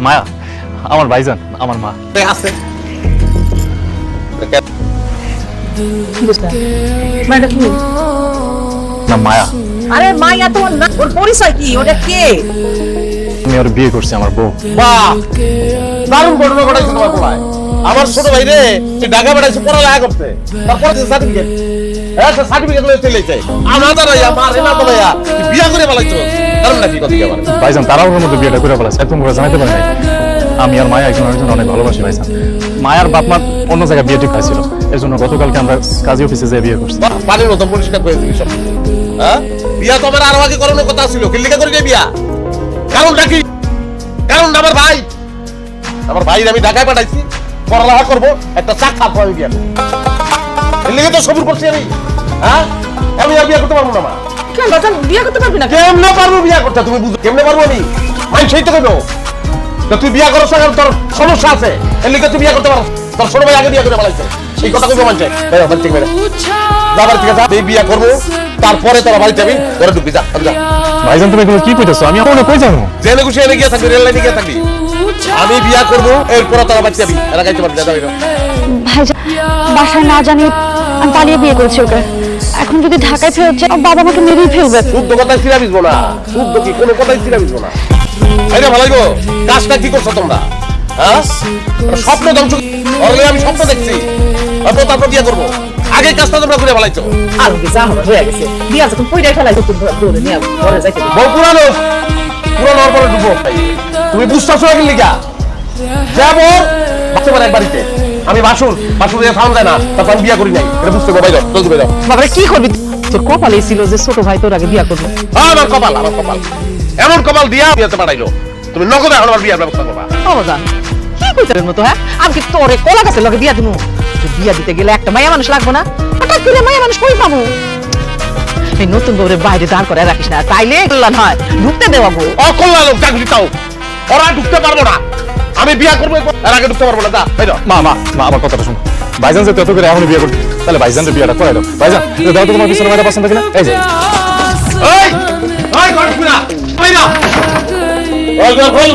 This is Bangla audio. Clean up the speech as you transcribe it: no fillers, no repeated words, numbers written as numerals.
মায়া আমার ভাইজান, আমার মা আছে। না মায়া, আরে মায়া তো না, ওর পরিচয় কি? ওটা কে? আমি ওর বিয়ে করছি, আমার বউ। বাহ, দারুণ ঘটনা ঘটাইছে তোমার পোলায়। আমার ছোট ভাই রে ঢাকা বেড়াইছে পড়ালেখা করতে, তারপরে সার্টিফিকেট সার্টিফিকেট লয়ে চলে যায়। আমাদের আমার এনা বলে বিয়া করে পালাইছো, কারণ নাকি কথা কি আমার ভাইজান তারাও ওর মধ্যে বিয়েটা করে ফেলাছে, একদম করে জানাইতে পারে নাই। আমি আর মায়া একজন আরেকজন অনেক ভালোবাসি ভাইজান। মায়ার বাপ মা অন্য জায়গায় বিয়ে ঠিক খাইছিল, এর জন্য গতকালকে আমরা কাজী অফিসে যেয়ে বিয়ে করছি। পানির মতো পরিষ্কার করে দিবি সব। হ্যাঁ, বিয়া তো আমার আরো আগে করানোর কথা ছিল, কিল্লিকা করে বিয়া। কারণটা কি? কারণটা আমার ভাই আমি ঢাকায় পাঠাইছি, পড়ালেখা করবো, একটা চা খাবো, আমি বিয়া করবো। এর লেগে তো সবুর করছি আমি। হ্যাঁ, আমি আর বিয়া করতে পারবো না মা। কেন বাজান বিয়ে করতে পারবি না? কেমনে পারবো বিয়া করতে? তুমি বুঝো কেমনে পারবো? আমি মাই সেই তো কেন তুই বিয়া করছ না, তোর সমস্যা আছে, এর লেগে তুই বিয়া করতে পারো। তোর ছোট ভাই আগে বিয়া করে পালাইছে, সেই কথা কইবো মানছে। যাবার ঠিক আছে, এই বিয়া করবো, তারপরে তোরা বাড়ি যাবি, ঘরে ঢুকবি, যা যা। ভাইজান তুমি এগুলো কি কইতেছো? আমি এখন কই যাবো? জেনে খুশি এনে গিয়ে থাকবি, রেল লাইনে গিয়ে থাকবি। আমি বিয়া করবো, এরপরে তোরা বাড়ি যাবি, এরা গাইতে পারবি। ভাইজান বাসায় না জানি আমি পালিয়ে বিয়ে করছি ওকে। এখন যদি ঢাকায় ফেরত যাই বাবা আমাকে মেরেই ফেলবে। শুদ্ধ কথায় ছিলা বিজবো না, শুদ্ধ কি কোনো কথাই ছিলা বিজবো না। আরে ভালো গো, কাজটা কি করছো তোমরা? হ্যাঁ, স্বপ্ন ধ্বংস। অলরেডি আমি স্বপ্ন দেখছি, তারপর বিয়ে করবো। আগে কাজটা তোমরা করে ফেলাইছো। আর কি যা হবে হয়ে গেছে, বিয়া যখন কইরাই ফেলাইছো, তুমি দৌড়ে নিয়ে ঘরে যাইতে দিবি। বউ পুরানো পুরানোর পরে ডুবো। তুমি বুঝতেছো না কি লিগা? যাবো তোমার এক বাড়িতে, আমি বাসুর দিয়ে ফাউন যায় না, তারপর আমি বিয়া করি নাই, এটা বুঝতে পারো। জলদি বেরো। বাবারে কি করবি? তোর কপালে ছিল যে ছোট ভাই তোর আগে বিয়া করবে। আমার কপাল, আমার কপাল এমন কপাল দিয়া বিয়েতে পাঠাইলো। তুমি নগদে এখন আমার বিয়ার ব্যবস্থা করবা। ও বাজান কি কইতার মতো? হ্যাঁ, আমি কি তোরে কলা গাছের লগে বিয়া দিমু? বিয়া দিতে গেলে একটা মায়া মানুষ লাগবে না? হঠাৎ করে মায়া মানুষ কই পাবো? এই নতুন বউরে বাইরে দাঁড় করে রাখিস না, তাইলে কল্যাণ হয়, ঢুকতে দেওয়া বউ। অকল্যাণ লোক চাকরি তাও, ওরা ঢুকতে পারবো না। আমি বিয়া করবো, এর আগে ঢুকতে পারবো না। যা বেরো। মা মা মা আমার কথাটা শোনো। ভাইজান যে তত করে এখনই বিয়ে করতে, তাহলে ভাইজানের বিয়েটা করে দাও। ভাইজান দাও তো তোমার পিছনে মেয়েটা পছন্দ কিনা? এই যে এই, এই ঘর খুলা, বাইরা। ওই ঘর খোল।